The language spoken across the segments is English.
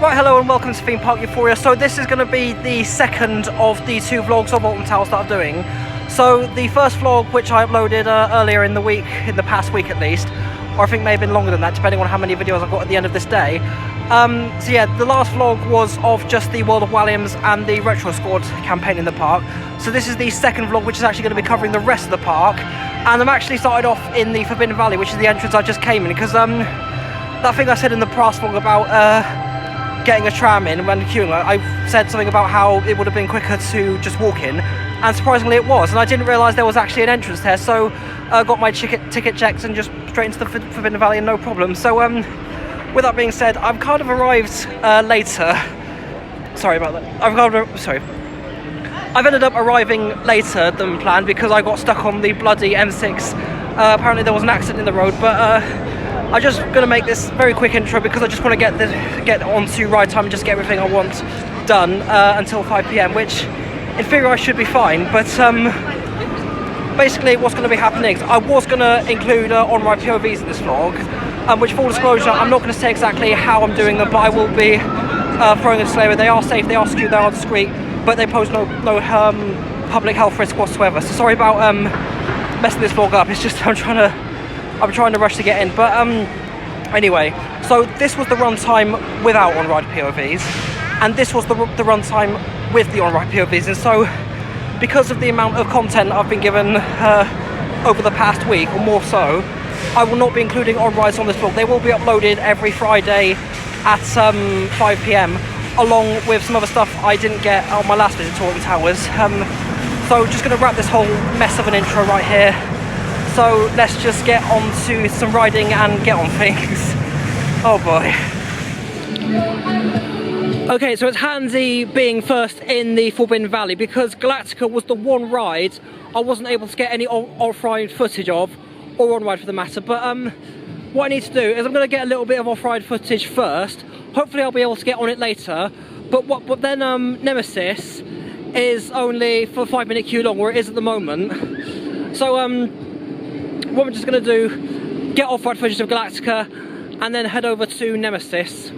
Right, hello and welcome to Theme Park Euphoria. So this is going to be the second of the two vlogs of Alton Towers that I'm doing. So the first vlog, which I uploaded earlier in the week, in the past week at least, or I think may have been longer than that, depending on how many videos I've got at the end of this day. So yeah, the last vlog was of just the World of Walliams and the Retrosquad campaign in the park. So this is the second vlog, which is actually going to be covering the rest of the park. And I'm actually started off in the Forbidden Valley, which is the entrance I just came in, because that thing I said in the past vlog about getting a tram in when queuing, I said something about how it would have been quicker to just walk in, and surprisingly it was, and I didn't realise there was actually an entrance there, so I got my ticket checked and just straight into the Forbidden Valley and no problem. So with that being said, I've kind of arrived later. Sorry about that. I've ended up arriving later than planned because I got stuck on the bloody M6. Apparently there was an accident in the road, but I'm just going to make this very quick intro because I just want to get onto ride time and just get everything I want done until 5 PM, which in theory I should be fine. But basically what's going to be happening is I was going to include on-ride POVs in this vlog, which, full disclosure, I'm not going to say exactly how I'm doing them, but I will be throwing a disclaimer. They are safe, they are skewed, they are discreet, but they pose no public health risk whatsoever. So sorry about messing this vlog up. It's just I'm trying to rush to get in, but anyway, so this was the runtime without on-ride POVs, and this was the runtime with the on-ride POVs, and so because of the amount of content I've been given over the past week, or more so, I will not be including on-rides on this vlog. They will be uploaded every Friday at 5 PM, along with some other stuff I didn't get on my last visit to Alton Towers. So just going to wrap this whole mess of an intro right here. So let's just get on to some riding and get on things. Oh boy. Okay, so it's handy being first in the Forbidden Valley because Galactica was the one ride I wasn't able to get any off-ride footage of, or on-ride for the matter. But what I need to do is I'm going to get a little bit of off-ride footage first. Hopefully I'll be able to get on it later. But then Nemesis is only for a 5-minute queue long, where it is at the moment. So what I'm just going to do, get off-ride footage of Galactica and then head over to Nemesis.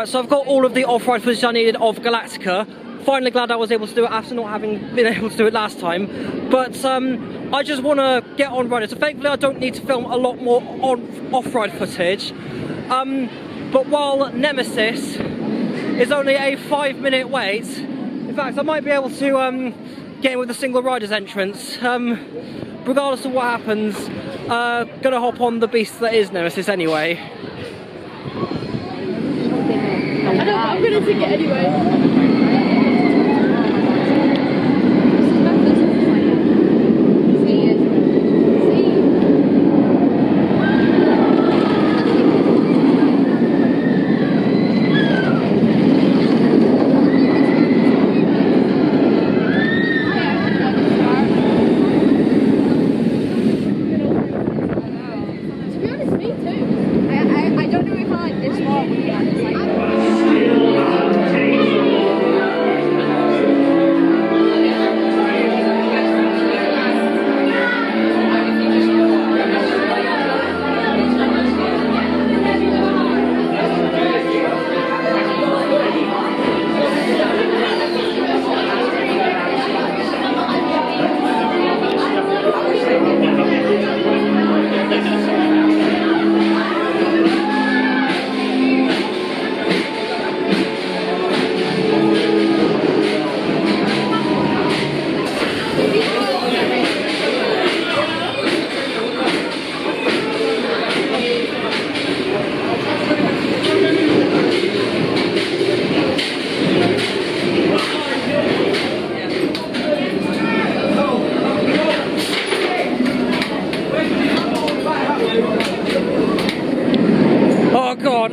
So I've got all of the off-ride footage I needed of Galactica. Finally glad I was able to do it after not having been able to do it last time. But I just want to get on riding. So thankfully I don't need to film a lot more off-ride footage. But while Nemesis is only a 5-minute wait, in fact I might be able to get in with the single rider's entrance. Regardless of what happens, gonna hop on the beast that is Nemesis anyway. I know, I'm gonna take it anyway.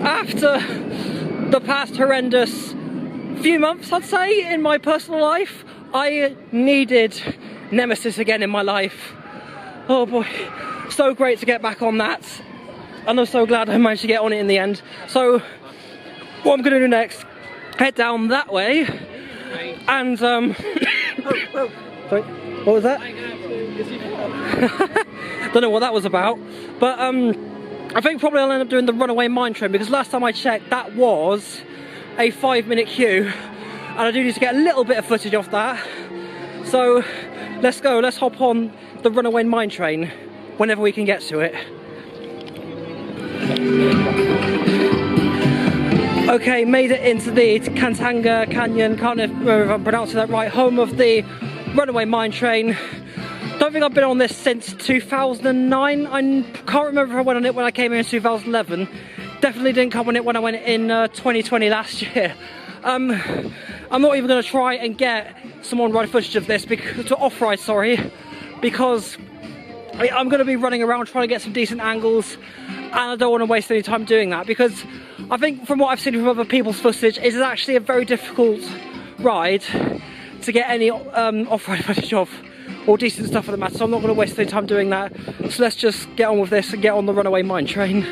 after the past horrendous few months, I'd say, in my personal life, I needed Nemesis again in my life. Oh boy, so great to get back on that. And I'm so glad I managed to get on it in the end. So, what I'm going to do next, head down that way, and sorry, what was that? Don't know what that was about, but I think probably I'll end up doing the runaway mine train, because last time I checked that was a 5-minute queue, and I do need to get a little bit of footage off that. So let's go, let's hop on the runaway mine train whenever we can get to it. Okay, made it into the Kantanga Canyon, can't remember if I'm pronouncing that right, home of the runaway mine train. Don't think I've been on this since 2009. I can't remember if I went on it when I came here in 2011. Definitely didn't come on it when I went in 2020 last year. I'm not even going to try and get some on-ride footage of this, off-ride, sorry, because I'm going to be running around trying to get some decent angles, and I don't want to waste any time doing that, because I think from what I've seen from other people's footage, it is actually a very difficult ride to get any off-ride footage of, or decent stuff for the matter, so I'm not going to waste any time doing that. So let's just get on with this and get on the runaway mine train.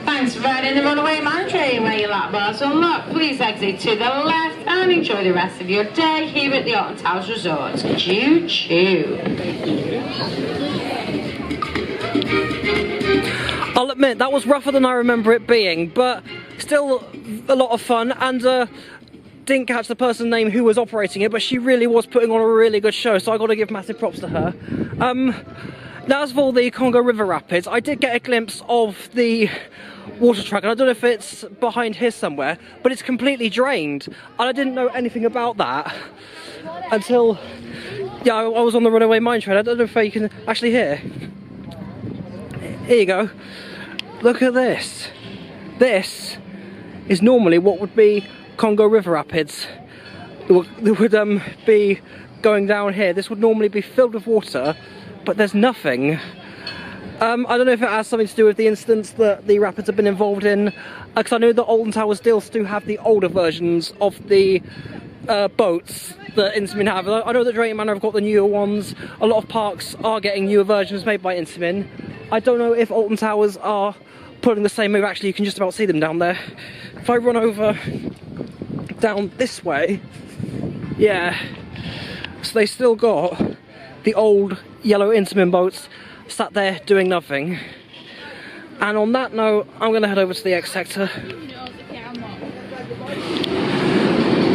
Thanks for riding the runaway mine train where your lap bars unlock. Please exit to the left and enjoy the rest of your day here at the Alton Towers Resort. Choo choo. I'll admit, that was rougher than I remember it being, but still a lot of fun, and didn't catch the person's name who was operating it, but she really was putting on a really good show, so I got to give massive props to her. Now, as for the Congo River Rapids, I did get a glimpse of the water track, and I don't know if it's behind here somewhere, but it's completely drained, and I didn't know anything about that until, yeah, I was on the runaway mine train. I don't know if you can actually hear. Here you go. Look at this. This is normally what would be Congo River Rapids. It would be going down here. This would normally be filled with water, but there's nothing. I don't know if it has something to do with the incidents that the rapids have been involved in, because I know that Alton Towers still do have the older versions of the boats that Intamin have. I know that Drayton Manor have got the newer ones. A lot of parks are getting newer versions made by Intamin. I don't know if Alton Towers are pulling the same move. Actually, you can just about see them down there. If I run over down this way, yeah, so they still got the old yellow Intamin boats sat there doing nothing. And on that note, I'm going to head over to the X sector.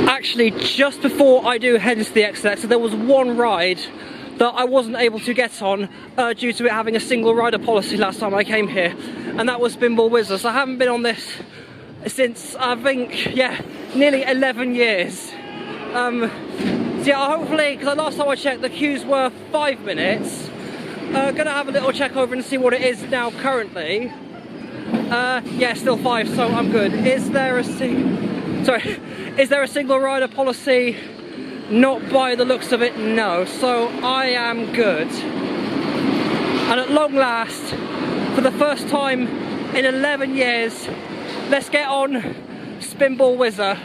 Actually, just before I do head into the X sector, there was one ride that I wasn't able to get on due to it having a single rider policy last time I came here, and that was Spinball Wizard. So I haven't been on this since, I think, yeah, nearly 11 years. So yeah, hopefully, because last time I checked the queues were 5 minutes. Gonna have a little check over and see what it is now currently. Yeah, still 5, so I'm good. Is there a single rider policy? Not by the looks of it, no. So I am good. And at long last, for the first time in 11 years, let's get on Spinball Wizard.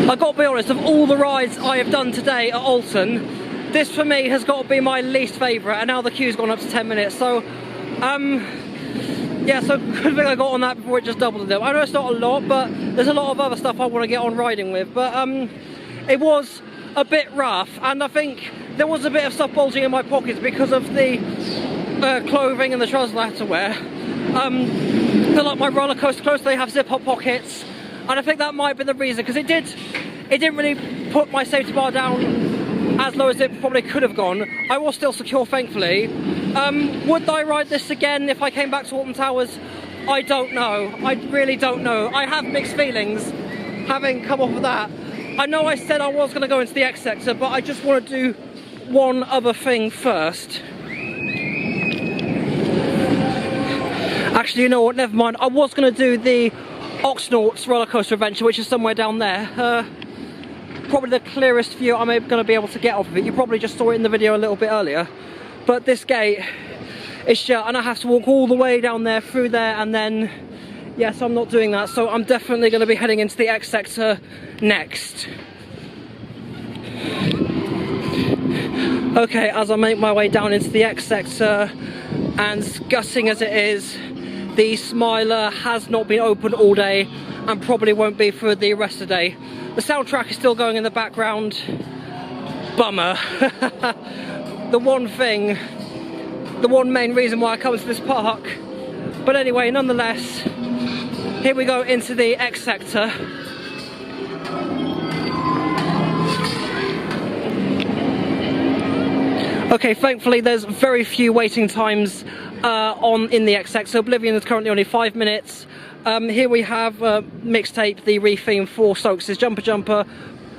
I've got to be honest, of all the rides I have done today at Alton, this for me has got to be my least favourite, and now the queue's gone up to 10 minutes, so yeah, so good thing I got on that before it just doubled it. I know it's not a lot, but there's a lot of other stuff I want to get on riding with, but it was a bit rough, and I think there was a bit of stuff bulging in my pockets because of the clothing and the trousers I had to wear. They're like my roller coaster clothes, they have zip-up pockets, and I think that might have been the reason, because it didn't really put my safety bar down as low as it probably could have gone. I was still secure, thankfully. Would I ride this again if I came back to Alton Towers? I don't know. I really don't know. I have mixed feelings having come off of that. I know I said I was going to go into the X sector, but I just want to do one other thing first. Actually, you know what? Never mind. I was going to do the Oxnauts roller coaster adventure, which is somewhere down there. Probably the clearest view I'm going to be able to get off of it. You probably just saw it in the video a little bit earlier. But this gate is shut, and I have to walk all the way down there, through there, and then, yes, I'm not doing that. So I'm definitely going to be heading into the X sector next. Okay, as I make my way down into the X sector, and gutting as it is, the Smiler has not been open all day and probably won't be for the rest of the day. The soundtrack is still going in the background. Bummer. The one main reason why I come to this park. But anyway, nonetheless, here we go into the X sector. Okay, thankfully there's very few waiting times in the X sector. Oblivion is currently only 5 minutes. Here we have Mixtape, the retheme for Stokes' Jumper Jumper.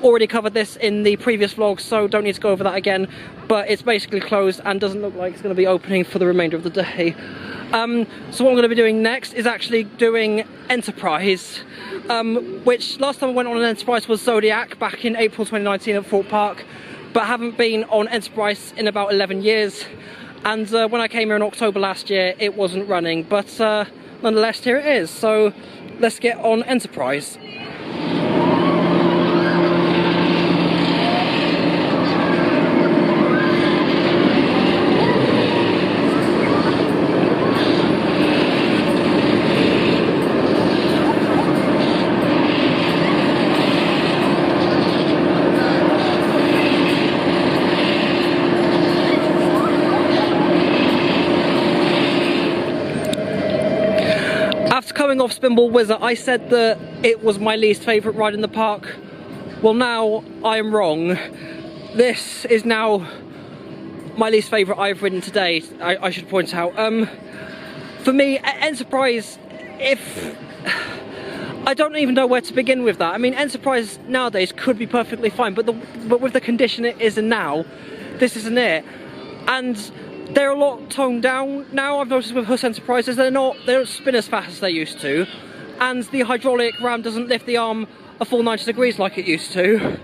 Already covered this in the previous vlog, so don't need to go over that again. But it's basically closed and doesn't look like it's going to be opening for the remainder of the day. So what I'm going to be doing next is actually doing Enterprise, which last time I went on an Enterprise was Zodiac back in April 2019 at Thorpe Park, but haven't been on Enterprise in about 11 years. And when I came here in October last year, it wasn't running, but nonetheless, here it is. So let's get on Enterprise. Coming off Spinball Wizard, I said that it was my least favourite ride in the park. Well, now I am wrong. This is now my least favourite I've ridden today, I should point out. For me, Enterprise, I don't even know where to begin with that. I mean, Enterprise nowadays could be perfectly fine, but with the condition it is in now, this isn't it. And they're a lot toned down now. I've noticed with Huss Enterprises, they don't spin as fast as they used to, and the hydraulic ram doesn't lift the arm a full 90 degrees like it used to.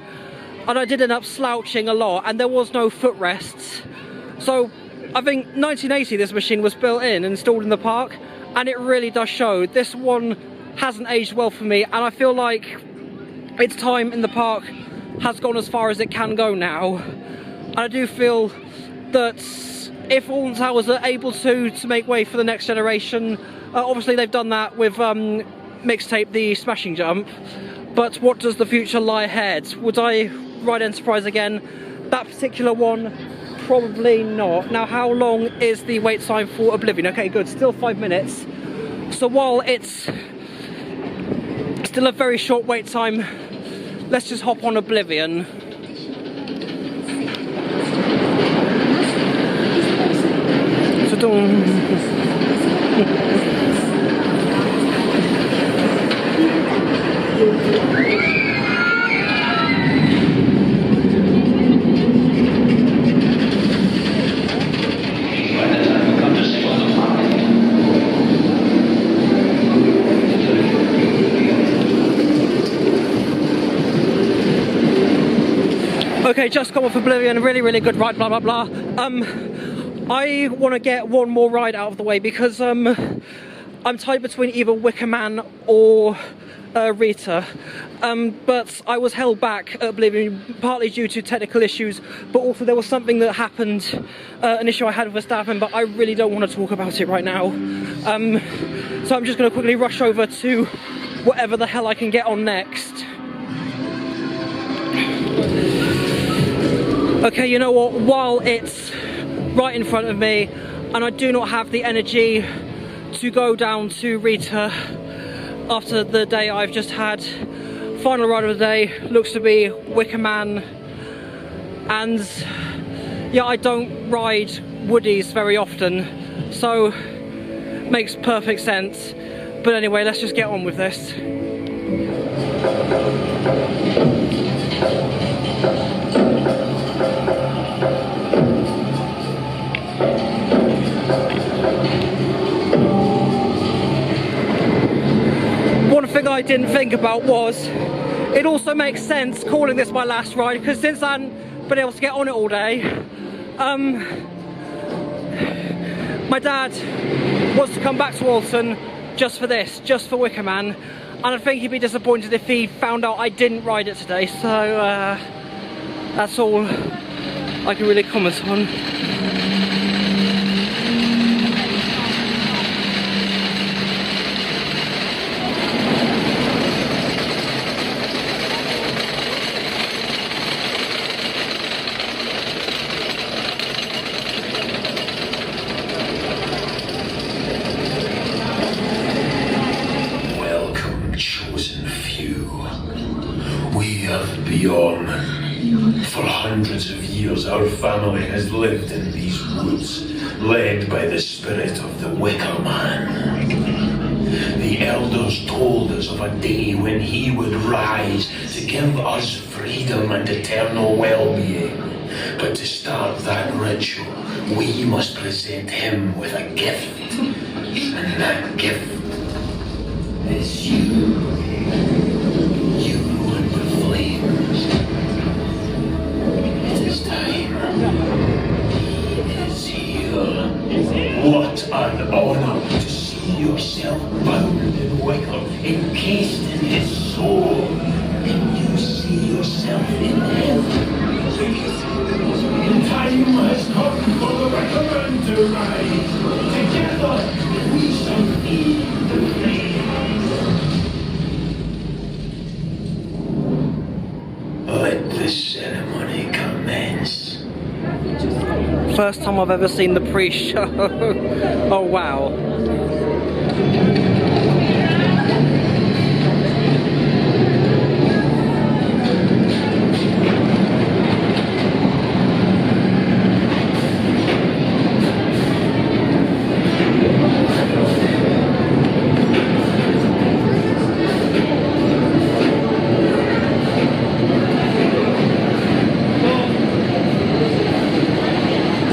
And I did end up slouching a lot, and there was no footrests. So I think 1980 this machine was built in and installed in the park, and it really does show. This one hasn't aged well for me, and I feel like its time in the park has gone as far as it can go now. And I do feel that if Alton Towers are able to make way for the next generation, obviously they've done that with Mixtape the Smashing Jump, but what does the future lie ahead? Would I ride Enterprise again? That particular one, probably not. Now, how long is the wait time for Oblivion? Okay, good, still 5 minutes. So while it's still a very short wait time, let's just hop on Oblivion. Okay, just come off Oblivion, really good ride, blah blah blah. I want to get one more ride out of the way because I'm tied between either Wicker Man or Rita, but I was held back at Oblivion partly due to technical issues, but also there was something that happened, an issue I had with a staff member. I really don't want to talk about it right now, so I'm just going to quickly rush over to whatever the hell I can get on next. Okay, you know what, while it's right in front of me and I do not have the energy to go down to Rita after the day I've just had, final ride of the day looks to be Wicker Man. And yeah, I don't ride Woodies very often, so makes perfect sense. But anyway, let's just get on with this. One thing I didn't think about was, it also makes sense calling this my last ride, because since I hadn't been able to get on it all day, my dad wants to come back to Alton just for this, just for Wicker Man, and I think he'd be disappointed if he found out I didn't ride it today, so that's all I can really comment on. Beyond. For hundreds of years our family has lived in these woods, led by the spirit of the Wicker Man. The elders told us of a day when he would rise to give us freedom and eternal well-being. But to start that ritual, we must present him with a gift. And that gift is you. What an honor to see yourself bound in wicker, encased in his soul, and you see yourself in him. The time has come for the Wicker Man to rise. Together we shall feed the flame. Let the ceremony commence. First time I've ever seen the pre-show. Oh wow.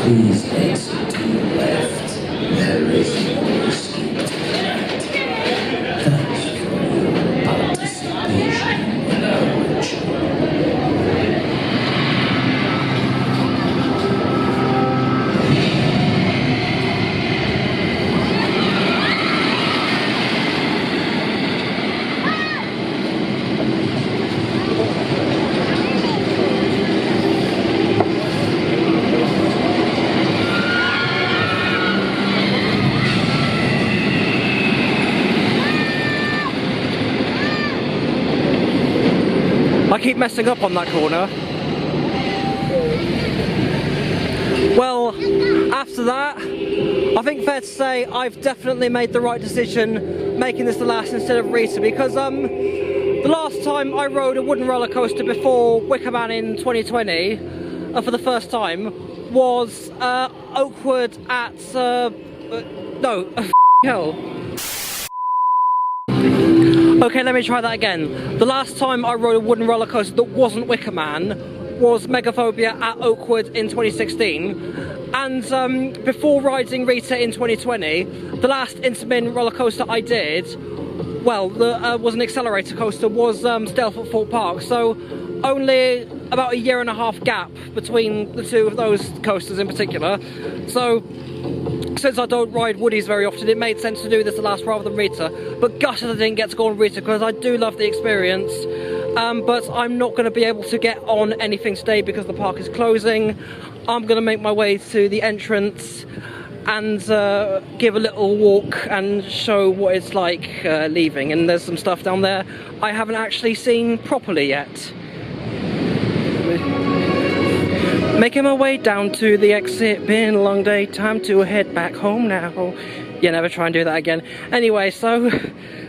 Please exit to your left. There is no escape. keep messing up on that corner. Well, after that, I think fair to say I've definitely made the right decision making this the last instead of Rita, because the last time I rode a wooden roller coaster before Wicker Man in 2020 for the first time was Oakwood at no, hell. Okay, let me try that again. The last time I rode a wooden roller coaster that wasn't Wicker Man was Megaphobia at Oakwood in 2016, and before riding Rita in 2020, the last Intamin roller coaster I did, well, was an accelerator coaster, was Stealth at Fort Park, so only about a year and a half gap between the two of those coasters in particular. So since I don't ride Woodies very often, it made sense to do this the last rather than Rita, but gutted I didn't get to go on Rita because I do love the experience. But I'm not going to be able to get on anything today because the park is closing. I'm going to make my way to the entrance and give a little walk and show what it's like leaving. And there's some stuff down there I haven't actually seen properly yet. Making my way down to the exit, been a long day, time to head back home now. Yeah, never try and do that again. Anyway, so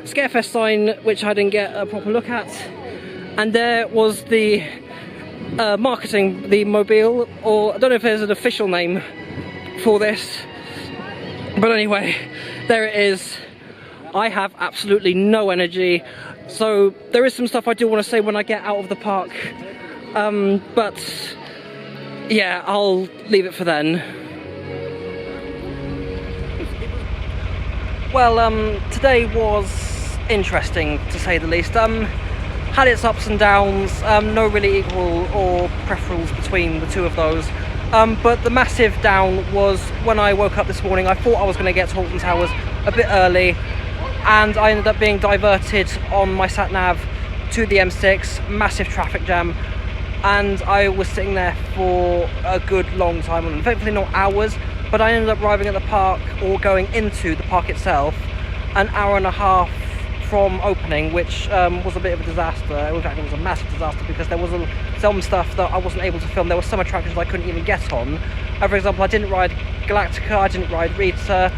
Scarefest sign, which I didn't get a proper look at. And there was the marketing, the mobile, or I don't know if there's an official name for this, but anyway, there it is. I have absolutely no energy, so there is some stuff I do want to say when I get out of the park, but yeah, I'll leave it for then. Well, today was interesting to say the least. Had its ups and downs, no really equal or preference between the two of those. But the massive down was when I woke up this morning. I thought I was going to get to Alton Towers a bit early, and I ended up being diverted on my sat-nav to the M6, massive traffic jam, and I was sitting there for a good long time, and thankfully not hours, but I ended up arriving at the park, or going into the park itself, an hour and a half from opening, which was a bit of a disaster. In fact, it was a massive disaster because there was some stuff that I wasn't able to film. There were some attractions I couldn't even get on. For example, I didn't ride Galactica, I didn't ride Rita.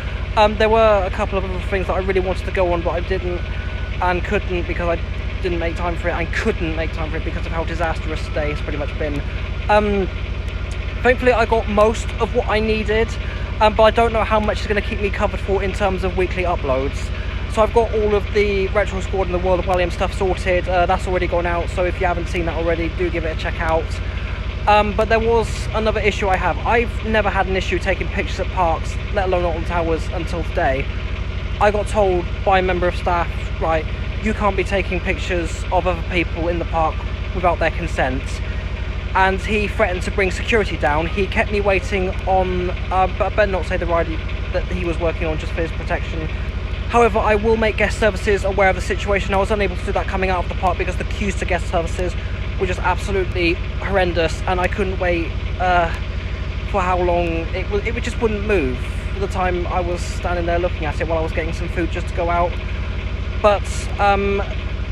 There were a couple of other things that I really wanted to go on, but I didn't and couldn't because I didn't make time for it, and couldn't make time for it because of how disastrous the day has pretty much been. Thankfully, I got most of what I needed, but I don't know how much is going to keep me covered for in terms of weekly uploads. So I've got all of the Retrosquad and the World of Walliams stuff sorted. That's already gone out, so if you haven't seen that already, do give it a check out. But there was another issue I have. I've never had an issue taking pictures at parks, let alone Alton Towers, until today. I got told by a member of staff, right, you can't be taking pictures of other people in the park without their consent. And he threatened to bring security down. He kept me waiting on, but I better not say the ride that he was working on just for his protection. However, I will make guest services aware of the situation. I was unable to do that coming out of the park because the queues to guest services were just absolutely horrendous, and I couldn't wait for how long. It just wouldn't move for the time I was standing there looking at it while I was getting some food just to go out. But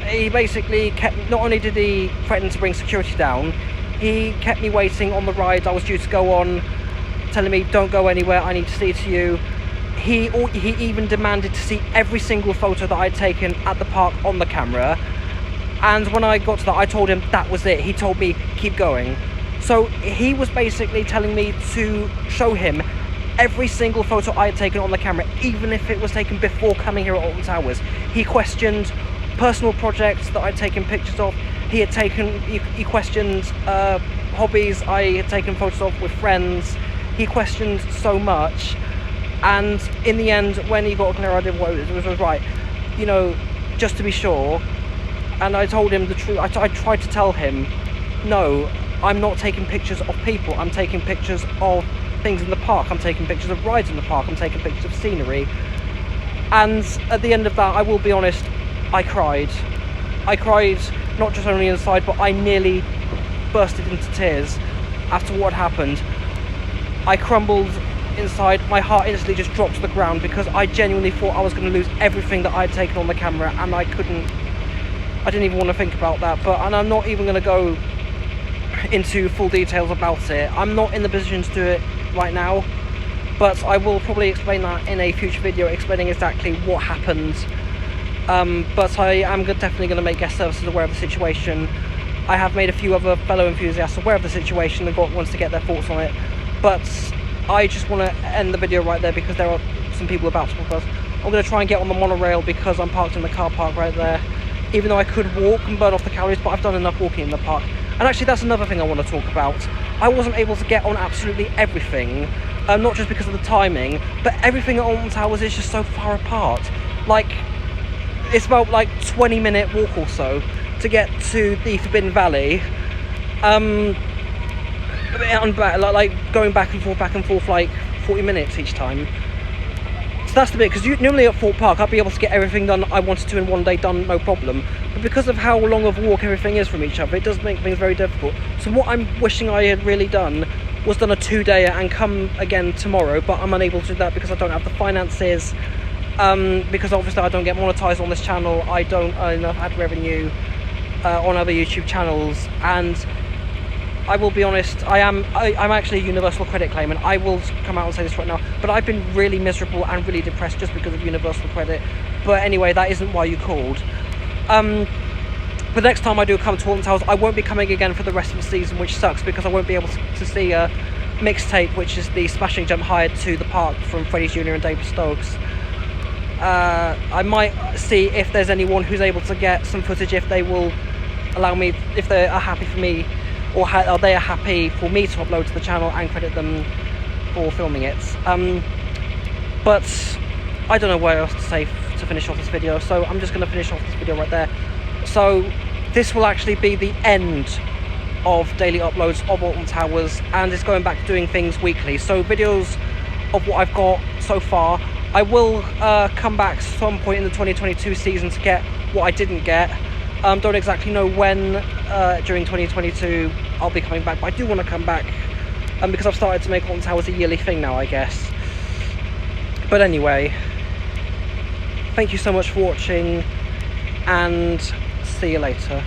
he basically kept, not only did he threaten to bring security down, he kept me waiting on the ride I was due to go on, telling me, don't go anywhere, I need to see to you. He even demanded to see every single photo that I'd taken at the park on the camera, and when I got to that, I told him that was it. He told me, keep going. So he was basically telling me to show him every single photo I had taken on the camera, even if it was taken before coming here at Alton Towers. He questioned personal projects that I'd taken pictures of. He questioned hobbies I had taken photos of with friends. He questioned so much. And in the end, when he got a clear idea of what it was right, you know, just to be sure, and I told him the truth, I tried to tell him, no, I'm not taking pictures of people, I'm taking pictures of things in the park, I'm taking pictures of rides in the park, I'm taking pictures of scenery. And at the end of that, I will be honest, I cried. I cried not just only inside, but I nearly bursted into tears after what happened. I crumbled inside, my heart instantly just dropped to the ground because I genuinely thought I was going to lose everything that I'd taken on the camera, and I couldn't I didn't even want to think about that, and I'm not even going to go into full details about it. I'm not in the position to do it right now, but I will probably explain that in a future video, explaining exactly what happened. But I am definitely going to make guest services aware of the situation. I have made a few other fellow enthusiasts aware of the situation and wants to get their thoughts on it, but I just want to end the video right there because there are some people about to walk us. I'm going to try and get on the monorail because I'm parked in the car park right there, even though I could walk and burn off the calories, but I've done enough walking in the park. And actually that's another thing I want to talk about. I wasn't able to get on absolutely everything, not just because of the timing, but everything at Alton Towers is just so far apart. Like, it's about like 20-minute walk or so to get to the Forbidden Valley, and like going back and forth like 40 minutes each time. So that's the bit, because normally at Fort Park I'd be able to get everything done I wanted to in one day done, no problem. But because of how long of a walk everything is from each other, it does make things very difficult. So what I'm wishing I had really done was done a 2-dayer and come again tomorrow, but I'm unable to do that because I don't have the finances, because obviously I don't get monetized on this channel, I don't earn enough ad revenue on other YouTube channels, and I will be honest, I'm actually a universal credit claimant. I will come out and say this right now, but I've been really miserable and really depressed just because of universal credit. But anyway, that isn't why you called. But next time I do come to Alton Towers, I won't be coming again for the rest of the season, which sucks because I won't be able to see a mixtape, which is the smashing jump hired to the park from Freddie Jr. and David Stokes. I might see if there's anyone who's able to get some footage, if they will allow me, if they are happy for me, or they are happy for me to upload to the channel and credit them for filming it. But I don't know what else to say to finish off this video, so I'm just going to finish off this video right there. So this will actually be the end of daily uploads of Alton Towers, and it's going back to doing things weekly. So videos of what I've got so far. I will come back some point in the 2022 season to get what I didn't get. Don't exactly know when during 2022 I'll be coming back, but I do want to come back because I've started to make Alton Towers a yearly thing now, I guess. But anyway, thank you so much for watching, and see you later.